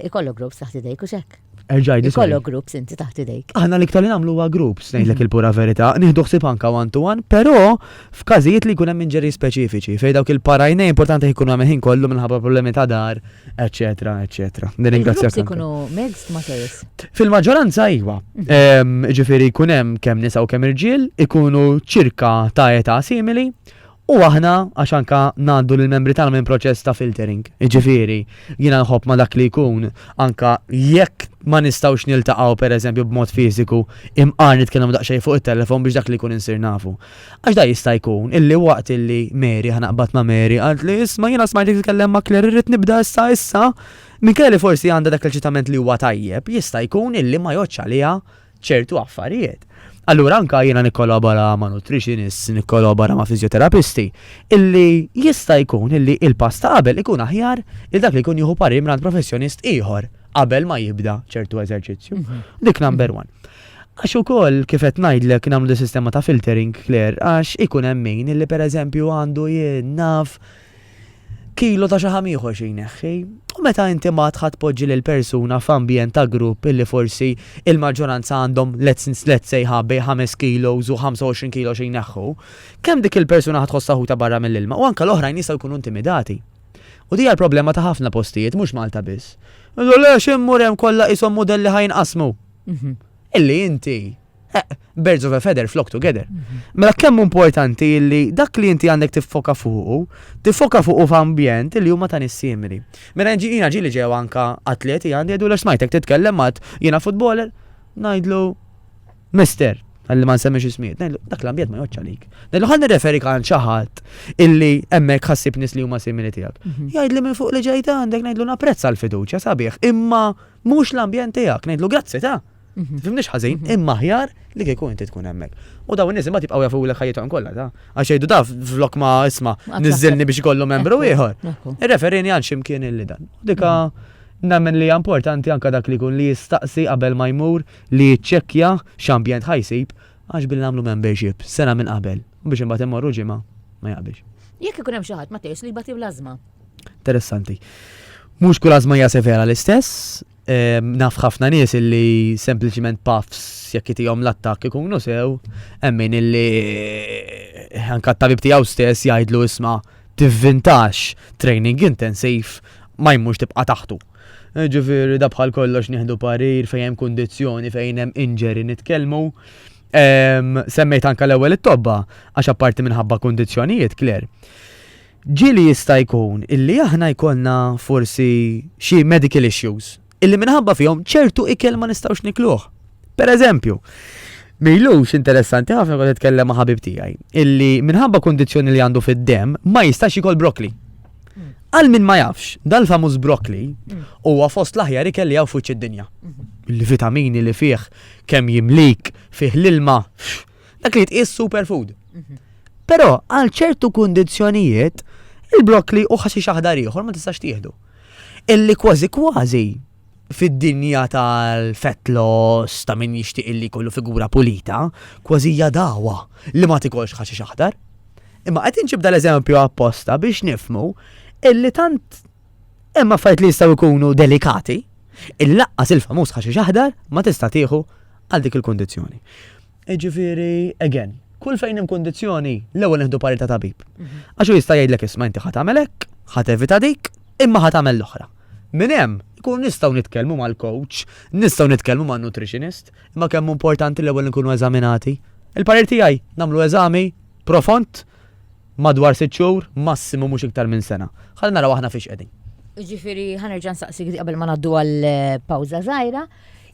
S1: ikollok groups taħt idejk u x'hekk. Ikollok groups inti taħt idejk.
S2: Aħna l-iktar li nagħmlu huwa groups, ngħidlek il-pura verità, nieħdu ħsieb anke one to one, però f'każijiet li jkun hemm inġeri speċifiċi fejn dawk il-parajnej importanti jkunu hemm ħin kollu minħabba problemi ta' dar, eċetera, eċetera.
S1: Nirringrazzjak. Ikunu mixed materials.
S2: Fil-maġġoranza iva. Ġifieri jkun hemm kemm nisa u kemm irġiel, ikunu ċirka ta' età simili. U aħna għax anka ngħaddu lill-membri tagħna minn proċess ta' filtering. Ġifieri, jiena nħobb ma dak li jkun anka jekk ma nistgħux niltaqgħu pereżempju b'mod fiżiku imqar nitkellmu daqsxejn fuq it-telefon biex dak li jkun insir nafu. Għax da jista' jkun illi waqt illi Mary ħanaqbad ma' Mary qalt li isma' jiena smajtek titkellem ma' Claire irrid nibda issa. Minkejja li forsi għandha dak l-eċitament li huwa tajjeb, jista' jkun illi ma jgħodx għaliha ċertu affarijiet. Allura anka jiena nikkollabora ma' nutritionist, nikkollabora ma' fizioterapisti, illi jista' jkun illi il-pass ta' qabel ikun aħjar il dak li jkun jieħu parir minn professjonist ieħor qabel ma jibda ċertu eżerċizzju. Dik number one. Għax ukoll kif qed ngħidlek nagħmlu sistema ta' filtering, Claire, għax ikun hemm min illi pereżempju għandu jien naf kilo ta' xi ieħor xi jneħħi. U meta inti ma tpoġġi lil persuna f'ambjent ta' grupp illi forsi il-maġġoranza għandhom let's say ħabbi 5 kilos u 25 kilo xi jneħħu, kemm dik il-persuna ħadħoss taħuta barra mill-ilma u anke l-oħrajn jistgħu jkunu intimidati. U di l-problema ta' ħafna postijiet mhux Malta biss. Le x'immur hemm kollha qishom modelli ħajnqasmu. Illi inti birds of a feather flock together. Mela kemm importanti illi dak li inti għandek tiffoka fuqu f'ambjent li huma ta' nissimili. Mela jiena ġieli ġew anka atleti għandi jgħidu l smajtek titkellem mat jiena futboler, ngħidlu mister, għalli ma nsemmix ismijiet, ngħidlu dak l-ambjent ma jgħodx għalik. Ngħidlu ħalli referi kan xi ħadd illi hemmhekk ħassib nies li huma simili tiegħek. Jgħidli minn fuq li ġejt għandek ngħidlu napprezza l-fiduċja sabiħ, imma mhux l-ambjent tiegħek, ngħidlu grazzi ta'. Fimniex ħażin, imma aħjar li kieku inti tkun hemmhekk. U dawn in-nies imma tibqgħu jafu lek ħajjithom kollha ta' għax jgħidu ta' flok ma isma' niżżilni biex ikollu membru ieħor. Irreferini għal x'imkien illi dan. Dika nemmen li importanti anke dak li jkun li jistaqsi qabel ma jmur li jiċċekkja x'ambjent ħajsib għax bil nagħmlu membership sena minn qabel biex imbagħad immorru ġimgħa ma jaqbilx.
S1: Jekk ikun hemm xi ħadd ma tgħix li jbagħti l-ażma.
S2: Interessanti. Mhux kull ażma hija severa l-istess. Naf ħafna nies illi sempliċiment puffs jekk itihom l-attakk ikunu sew, hemm min illi anke t-tabib tiegħu stess jgħidlu isma' tivvintax training intensiv ma jmux tibqa' taħtu. Ġifieri da bħal kollox nieħdu parir fejn hemm kundizzjoni fejn hemm injury nitkellmu. Semmejt anke l-ewwel it-tobba għax apparti minħabba kundizzjonijiet, Claire. Ġieli jista' jkun illi aħna jkollna forsi xi medical issues illi minħabba fihom ċertu ikel ma nistgħux nikluh. Pereżempju, mejlux interessanti ħafna kont nitkellem ma' ħabib tiegħi illi minħabba kundizzjoni li għandu fid-demm ma jistax ikol broccoli. Għal min ma jafx, dal-famuż broccoli huwa fost l-aħjar ikel li hawn fuq id-dinja. Il-vitamini li fih kemm jimlik fih l-ilma dak li jitqies superfood. Però għal ċertu kundizzjonijiet il-broccoli u ħaxix aħdar ieħor ma tistax tieħdu. Illi kważi fid-dinja tal-fat loss ta' min jixtieq illi kollu figura pulita, kważi jadawa li ma tikolx ħaxix aħdar. Imma qed inġib dal-eżempju apposta biex nifmu illi tant imma affarijiet li jistgħu jkunu delikati, il-laqqas il-famuż ħaxix aħdar ma tista' tieħu għal dik il-kundizzjoni. Ġifieri, again, kull fejn hemm kundizzjoni l-ewwel nieħdu parita tabib. Għaxu jista' jgħidlek isma' inti ħadd tagħmel hekk, ħadd evita dik, imma ħadd tagħmel l-oħra. Min hemm ikun nistgħu nitkellmu mal-coach, nistgħu nitkellmu man-nutritionist, imma kemm importanti l-ewwel nkunu eżaminati. Il-parir tiegħi nagħmlu eżami profond madwar 6 xhur, massimu mhux iktar minn sena. Ħalli naraw aħna fiex qegħdin.
S1: Ġifieri ħanerġa' nsaqsik qabel ma ngħaddu għal pawża żgħira,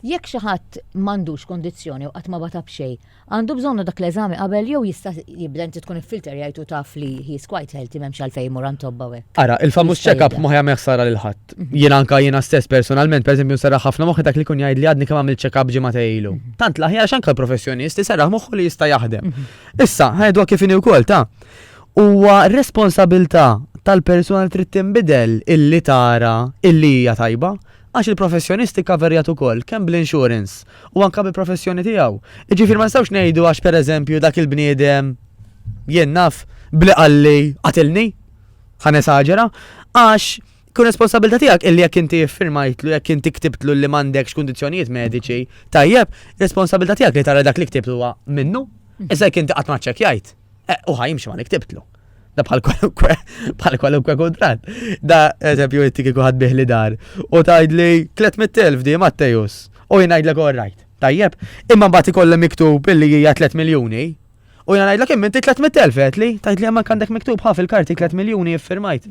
S1: jekk xi ħadd m'għandux kondizzjoni u qatt ma bata b'xejn, għandu bżonnu dak l-eżami qabel jew jista' jibda inti tkun il-filter jgħidu taf li he's quite healthy m'hemmx għalfejn imur għand tobba hekk.
S2: Ara, il-famuż check-up ma ħajja ħsara lil ħadd. Jiena stess personalment, pereżempju nsarraħ ħafna moħħi dak li kun jgħid li għadni kemm għamil check-up ġimgħa ilu. Tant l-aħjar x'anke professjonisti serraħ moħħu li jista' jaħdem. Issa, ħedu kif inhi wkoll ta' huwa responsabilità tal-persuna li trid tinbidel illi tara illi hija tajba, għax il-professjonisti kaverjat ukoll kemm bl-insurance u anke bil-professjoni tiegħu. Jiġifieri ma nistgħux ngħidu għax pereżempju dak il-bniedem jien naf bliqalli qatilni, ħa nesaġera, għax kun responsabilità tiegħek illi jekk inti firmajtlu, jekk inti ktibtlu li m'għandekx kundizzjonijiet mediċi, tajjeb, responsabilità tiegħek li tara dak li ktibtu huwa minnu, issa jekk inti qatt ma ċċekkjajt. U ħajimxi ma li ktibtlu. Da bħal kwalunkwe kontrat. Da eżempju inti kieku ħadd biħli dar u tgħidli 300,000 di Mattejus u jien ngħidlek all right. Tajjeb, imma mbagħad ikollha miktub illi hija 3 miljuni u jien ngħidlek kemm inti 300,000 qedli, tgħidli hemm għandek miktub ħa fil-karti 3 miljuni iffirmajt.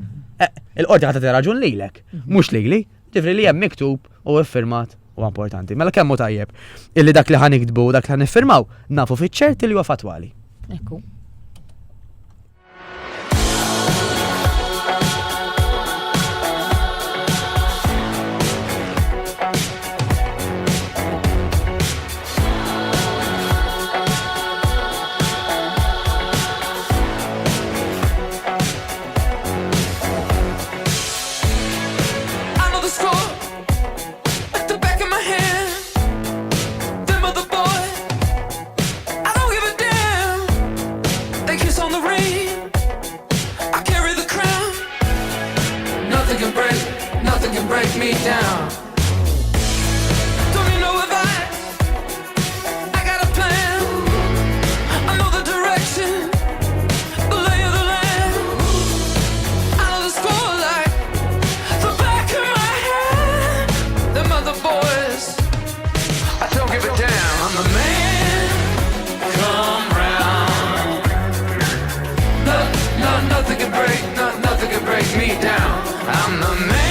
S2: Il-qorti ħadd raġun lilek, mhux lili, tifri li hemm miktub u iffirmat u importanti. Mela kemm hu tajjeb illi dak li ħanikdbu dak li ħaniffirmaw nafu fiċ-ċert li huwa fatwali.
S1: Ekku.
S3: Me down. Don't need no advice. I got a plan. I know the direction, the lay of the land. I know the score like the back of my hand. Them other boys, I don't give a damn. I'm the man. Come round. Nothing can break me down. I'm the man.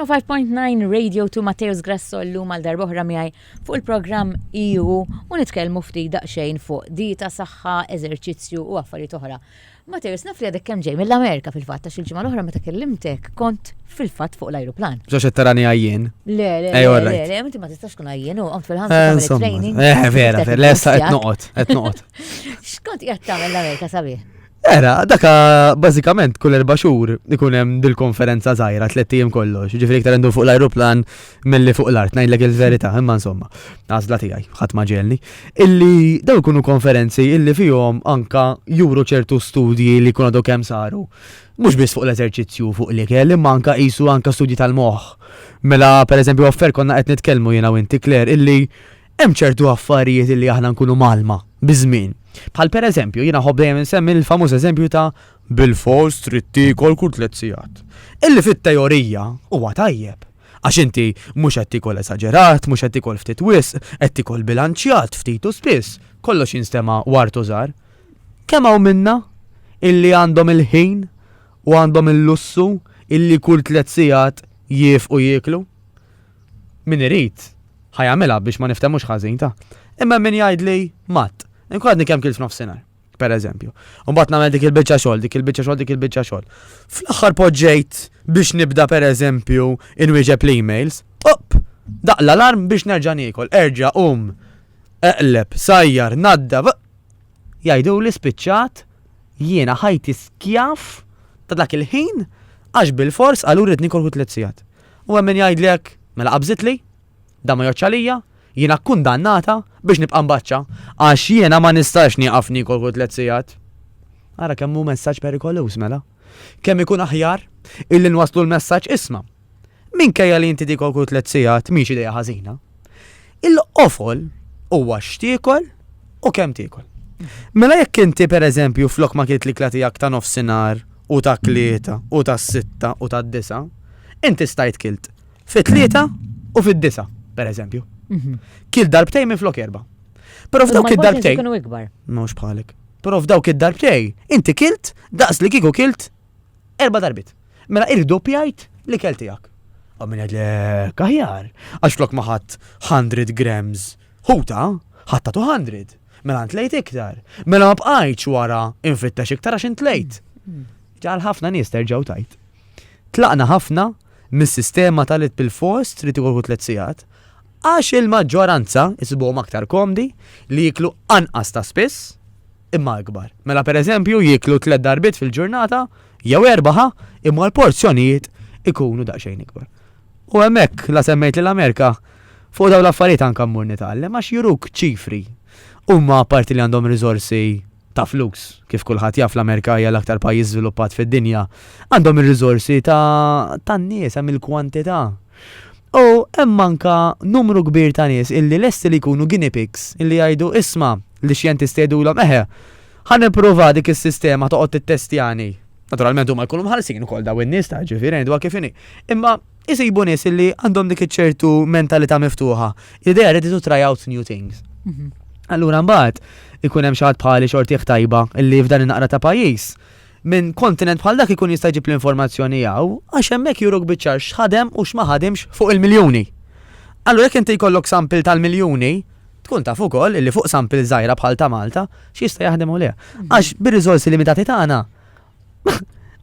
S1: .9 Radio to Mateus Grasso l-lum għal darbohra miħaj fuq il-program EU u nitkellmu ftit daqsxejn fuq dieta, saħħa, eżerċizzju u affarijiet oħra. Mateus, naf li għadek kemm ġej mill-Amerika fil-fatt għax il-ġimgħa l-oħra meta kellimtek kont fil-fatt fuq l-ajruplan.
S2: Ġox tarani għajjien.
S1: Le, inti ma tistax kun għajjien u għont fil-ħamsa tagħmel training.
S2: Vera, lessa qed noqgħod.
S1: X'kont qiegħed tagħmel l-Amerika sabiħ?
S2: Era, daka bażikament kull 4 xhur ikun hemm dil-konferenza żgħira 3 ijiem kollox. Ġifieri iktar ndur fuq l-ajruplan milli fuq l-art ngħidlek il-verità, imma insomma, għażla tiegħi ħadd ma ġelni. Illi daw ikunu konferenzi illi fihom anka juru ċertu studji li jkunu kemm saru. Mhux biss fuq l-eżerċizzju fuq l-ikel, imma anka qisu anka studji tal-moħħ. Mela pereżempju offer konna qed nitkellmu jiena u inti Claire illi hemm ċertu affarijiet illi aħna nkunu malma biżmien. Bħal per eżempju, jina ħobb dejjem insemmi l-famuż eżempju ta' bil-fors trid tikol kull 3 sigħat. Illi fit-teorija huwa tajjeb. Għax inti mhux qed tikol esaġerat, mhux qed tikol ftit wisq, qed tikol bilanċjat ftit u spiss, kollox jinstema' wartu żgħar. Kemm hawn minna illi għandhom il-ħin u għandhom il-lussu illi kull 3 sigħat jifqu jieklu? Min irid ħajamilha biex ma niftemux ħażin ta'. Imma min jgħidli Matt. Inkwadni kemm kilt f'nofsinhar, per eżempju. Mbagħad nagħmel dik il-biċċa xogħol. Fl-aħħar poġġejt biex nibda per eżempju inwieġeb l-emails. Daq l-alarm biex nerġa' niekol, erġa' eqleb, sajjar, nadda. Jgħidu li spiċċat jiena ħajti skjaf ta' dak il-ħin għax bil-fors għalu rrid nikol 3 sigħat. U hemm min jgħidlek mela qabżitli, da ma joċċalija. Jiena kundannata biex nibqa' mbaċċa għax jiena ma nistax nieqaf nikol kull 3 sigħat. Ara kemm hu messaġġ perikolus mela. Kemm ikun aħjar illi nwasslu l-messaġġ isma'. Minkejja li inti tikol kull 3 sigħat mhix idea ħażina. Il-qofol huwa x'tiekol u kemm tiekol. Mela jekk inti pereżempju flok ma kiet l-ikla tiegħek ta' nofsinhar u ta' 3 u ta' 6 u ta' 9, inti stajt kilt fit-3 u fid-9 pereżempju. Kil darbtej minn flok 4. Però f'dawk id-darbtej. Mhux bħalek. Però f'dawk id-darbtej, inti kilt daqs li kieku kilt 4 darbit. Mela irdoppjajt li kelt tiegħek. U min jgħidlek aħjar, għax flok ma ħadd 100 grams ħuta, ħadd 200. Mela ntlejt iktar. Mela ma bqajtx wara infittex iktar għax intlejt. Ġal ħafna nies terġgħu tajt. Tlaqna ħafna mis-sistema tal-it bil-fors trid ikol 3 sigħat. Għax il-maġġoranza jisibuhom aktar komdi li jiklu anqas ta' spiss imma ikbar. Mela pereżempju jiklu 3 darbit fil-ġurnata jew 4 imma l-porzjonijiet ikunu daqsxejn ikbar. U hemmhekk la semmejt lill-Amerika fuq dawn l-affarijiet anke mmur nitgħallem għax juruk ċifri. Huma parti li għandhom riżorsi ta' flus, kif kulħadd jaf l-Amerika hija l-aktar pajjiż żviluppat fid-dinja, għandhom ir-riżorsi tan-nies hemm il-kwantità. U hemm anka numru kbir ta' nies illi lesti li jkunu guinea pigs illi jgħidu isma' li xjentisti jgħidulhom ħan nipprova dik is-sistema toqgħod tittestjani. Naturalment huma jkunu mħallsin ukoll daw in-nies ta' ġifieri ngħidu kif inhi. Imma isibu nies illi għandhom dik iċ-ċertu mentalità miftuħa. Idea ready to try out new things. Allura mbagħad ikun hemm xi ħadd bħali xorti tajba illi f'dan in-naqra ta' pajjiż minn kontinent bħal dak ikun jista' jġib l-informazzjoni jew għax hemmhekk juruk biċċar x'ħadem u x'ma ħademx fuq il-miljuni. Allura jekk inti jkollok sampil tal-miljuni, tkun taf ukoll illi fuq sampil żgħira bħal ta' Malta x'jista' jaħdem u le. Għax bir-riżorsi limitati tagħna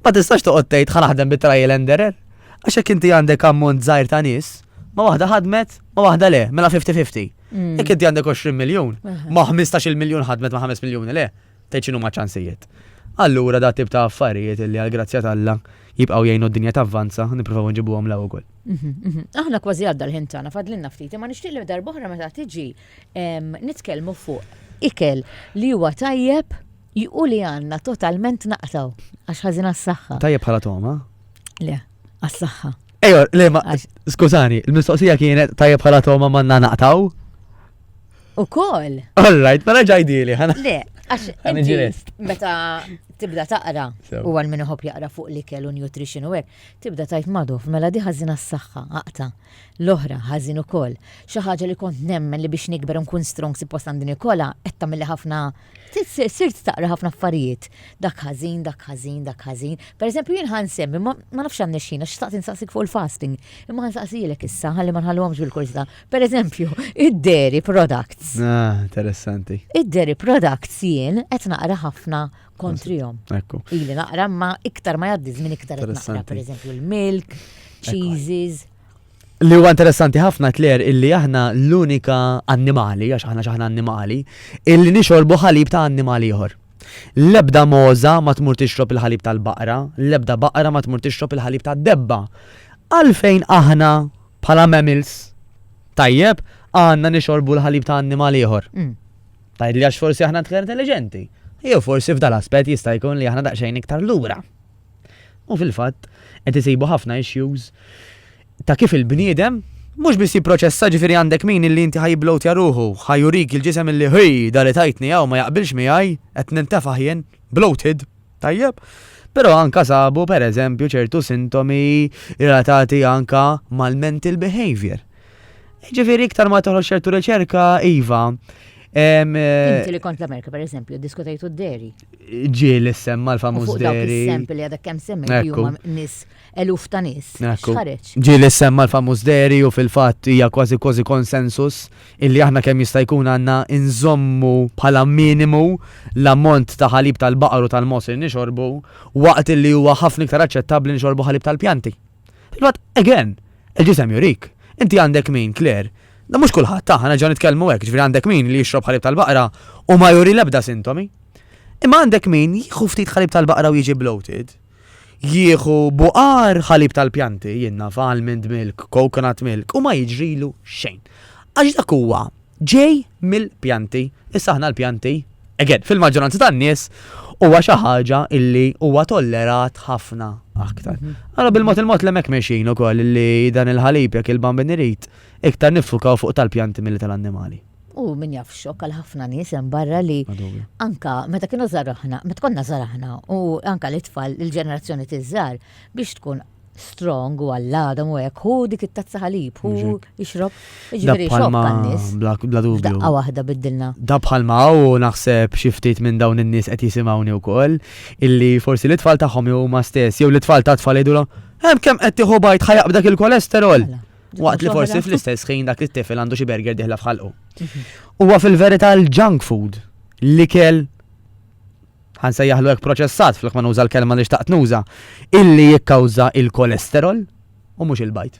S2: ma tistax toqgħod tgħid ħa naħdem bit-trial and error. Għax hekk inti għandek ammont żgħir ta' nies, ma waħda ħadmet, ma waħda le, mela 50-50. Jekk inti għandek 20 miljun, ma 15 miljun ħadmet ma 5 miljuni le, tgħid x'inhu ma ċansijiet. Allura da tip ta' affarijiet illi għal-grazzja tal-Alla jibqgħu jgħinu d-dinja tavvanza, nippruvaw nġibuhom law ukoll.
S1: Aħna kważi għadda l-ħin tagħna fadlinna ftit, ma nixtieq li darb'oħra meta tiġi nitkellmu fuq ikel li huwa tajjeb u li għandna totalment naqtaw għax ħażin għas-saħħa.
S2: Tajjeb bħala Toma?
S1: Le, għas-saħħa.
S2: Ejor, le ma,
S1: Għax-
S2: skużani, il-mistoqsija kienet tajjeb bħala Toma manna naqtaw?
S1: Ukoll.
S2: All right, mela ġajdili, ħana.
S1: Le, għax
S2: Għan
S1: inti
S2: iġilest.
S1: meta tibda taqra
S2: So.
S1: u għal minnu ħob jaqra fuq l-ikel u nutrition u għek, tibda tajt maduf, mela di ħazina s-saxħa, aqta. L-oħra ħazin ukoll. Xi ħaġa li kont nemmen li biex nikber nkun strong si post għandin ikola, qed tagħmel ħafna sirt taqra ħafna affarijiet. Dak ħażin, dak ħażin, dak ħażin. Pereżempju jien ħansemmi, ma nafx għandna xina, x'taqt insaqsik fuq il-fasting. Imma ħansaqsilek issa ħalli ma nħallhomx bil-kursità. Pereżempju, id-dairy products.
S2: Interessanti.
S1: Id-dairy products jien qed naqra ħafna kontrihom.
S2: Ekku.
S1: Ili naqra ma iktar ma jaddi żmien iktar qed naqra
S2: Interessanti.
S1: pereżempju il-milk, cheeses.
S2: Li huwa interessanti ħafna tler illi aħna l-unika annimali, għax aħna xaħna annimali, illi nixorbu ħalib ta' annimali ieħor. L-ebda moza ma tmur tixrob il-ħalib tal-baqra, l-ebda baqra ma tmur tixrob il-ħalib tad-debba. Għalfejn aħna bħala mammals tajjeb għandna nixorbu l-ħalib ta' annimali ieħor. Tajd li għax forsi aħna tkun intelligenti. Jew forsi f'dal aspett jista' jkun li aħna daqsxejn iktar lura. U fil-fatt qed isibu ħafna issues ta' kif il-bniedem mhux biss jipproċessa ġifieri għandek min illi inti ħajblowt jaruħu, ħajurik il-ġisem illi ħej dali tajtni jew ma jaqbilx miegħi qed nintefa' jien bloated, tajjeb. Però anka sabu pereżempju ċertu sintomi relatati anka mal-mental behavior. Ġifieri iktar ma toħroġ ċertu riċerka iva.
S1: Inti li kont l-Amerika, per eżempju, diskutajtu d-deri.
S2: Ġieli semma
S1: U
S2: l-famuż
S1: fuq dawk
S2: deri.
S1: is-sempli għadha kemm semmi
S2: Ekku.
S1: huma nis eluf ta' nis.
S2: Ekku.
S1: X'ħareġ?
S2: Ġieli semma l-famuż deri u fil-fatt hija kważi kważi konsensus illi aħna kemm jista' jkun għandna inżommu bħala minimu l-ammont ta' ħalib tal-baqar u tal-mos li nixorbu waqt illi huwa ħafna iktar aċċettabbli nixorbu ħalib tal-pjanti. Fil-fatt, again, il-ġisem jurik. Inti għandek min, Claire, da mhux kulħadd ta' ħana ġa nitkellmu hekk, ġifieri għandek min li jixrob ħalib tal-baqra u ma juri l-ebda sintomi. Imma għandek min jieħu ftit ħalib tal-baqra u jiġi bloated. Jieħu buqar ħalib tal-pjanti, jinnna almond milk, coconut milk u ma jiġrilu xejn. Għax dak huwa ġej mill-pjanti, issa aħna l-pjanti, again, fil-maġġoranza tan-nies huwa xi ħaġa illi huwa tollerat ħafna aktar. Allora bil-mod il-mod l-emek meċin ukoll illi dan il-ħalib jekk il-bambin irid iktar nifukaw fuq tal-pjanti milli tal-annimali.
S1: U min jaf xokk għal ħafna nies hemm barra li anka meta kienu żaraħna, meta konna żaraħna u anka l-itfal il-ġenerazzjoni tiżżar biex tkun strong u għalladam u hekk hu dik it-tazza ħalib, hu jixrob, jiġifieri xokk għan-nies.
S2: Bla dubju.
S1: Daqqa waħda biddilna.
S2: Da bħalma u naħseb xi ftit minn dawn in-nies qed jisimgħuni wkoll illi forsi l-itfal tagħhom huma stess jew l-itfal ta' tfal jgħidulhom hemm kemm qed tieħu bajt ħajaq dak il-kolesterol. Waqt li forsi fl-istess ħin dak it-tifel għandu xi burger diħla fħalqu. Huwa fil-verità l-junk food l-ikel ħansejjaħlu hekk proċessat flok ma nuża l-kelma li xtaqt nuża illi jikkawża il-kolesterol u mhux il-bajt.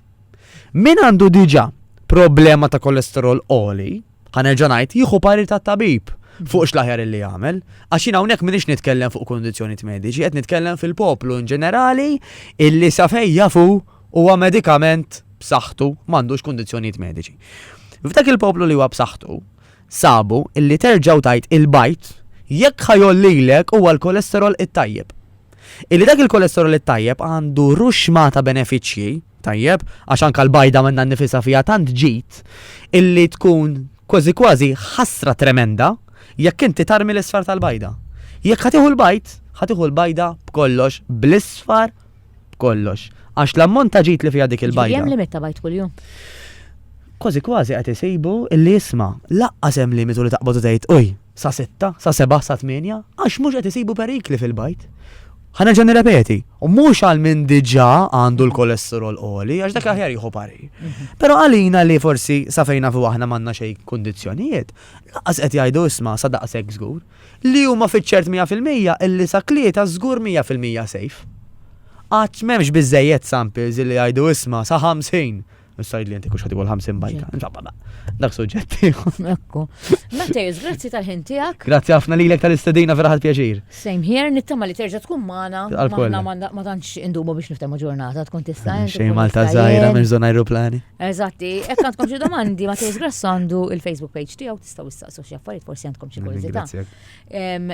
S2: Min għandu diġà problema ta' kolesterol oli, ħanerġa' ngħid jieħu parir tat-tabib fuq x'l-aħjar illi jagħmel, għax jien hawnhekk m'iniex nitkellem fuq kondizzjonijiet mediċi, qed nitkellem fil-poplu in ġenerali illi sa fejn jafu huwa medikament b'saħħtu m'għandux kondizzjonijiet mediċi. F'dak il-poplu li huwa b'saħħtu sabu illi terġgħu tajt il-bajt jekk ħajollilek huwa l-kolesterol it-tajjeb. Illi dak il-kolesterol it-tajjeb għandu ruxma ta' benefiċċji, tajjeb, għax anke l-bajda minna nnifisha fiha tant ġid, illi tkun kważi ħasra tremenda jekk inti tarmi l-isfar tal-bajda. Jekk ħatiħu l-bajda b'kollox, bl-isfar b'kollox. Għax l-ammont ta' ġid li fiha dik il-bajda.
S1: Jem limit ta' bajt kuljum.
S2: Kważi qed isibu illi jisma' laqqas hemm limitu li taqbadu tgħid uj sa 6, sa 7, sa 8, għax mhux qed isibu perikli fil-bajt. Ħanerġa' nirrepeti, u mhux għal min diġà għandu l-kolesterol oli, għax dak aħjar jieħu pari. Però għalina li forsi sa fejna fuq aħna m'għandna xejn kundizzjonijiet, laqqas qed jgħidu isma' sa daqshekk żgur li huma fiċ-ċert 100% illi sa klieta żgur 100% safe. Għax m'hemmx biżejjed samples illi jgħidu isma' sa 50. Nistajd li jinti kux ħati 50 bajta. Dak suġġetti.
S1: Ekku. Mattejus, grazzi tal-ħin tiegħek.
S2: Grazzi ħafna lilek tal-istedina vera ħadd pjaċir.
S1: Same here, nittama li terġa' tkun magħna.
S2: Għal-koll.
S1: Ma tantx indumu biex niftehmu ġurnata, tkun tista'
S2: Xejn Malta żgħira minn żona ajruplani.
S1: Eżatti, hekk għandkom xi domandi Mattejus Grasso għandu il-Facebook page tiegħu tistgħu issaqsu xi affarijiet forsi għandkom xi kuriżità.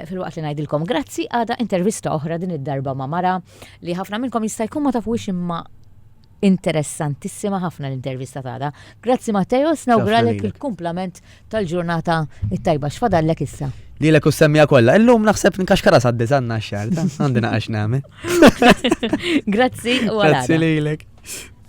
S1: Fil-waqt li ngħidilkom grazzi għada intervista oħra din id-darba ma' mara li ħafna minnkom jista' jkun ma tafux imma Interessantissima ħafna l-intervista tagħna. Grazzi Matteos, nawguralek
S2: lilek.
S1: il-kumplament tal-ġurnata it-tajba x'fadallek issa.
S2: Lilek u semmija kollha. Illum naħseb nkaxkara saddi sanna x-xar. Għandina għax nagħmel.
S1: Grazzi u
S2: Grazzi
S1: għalada.
S2: lilek.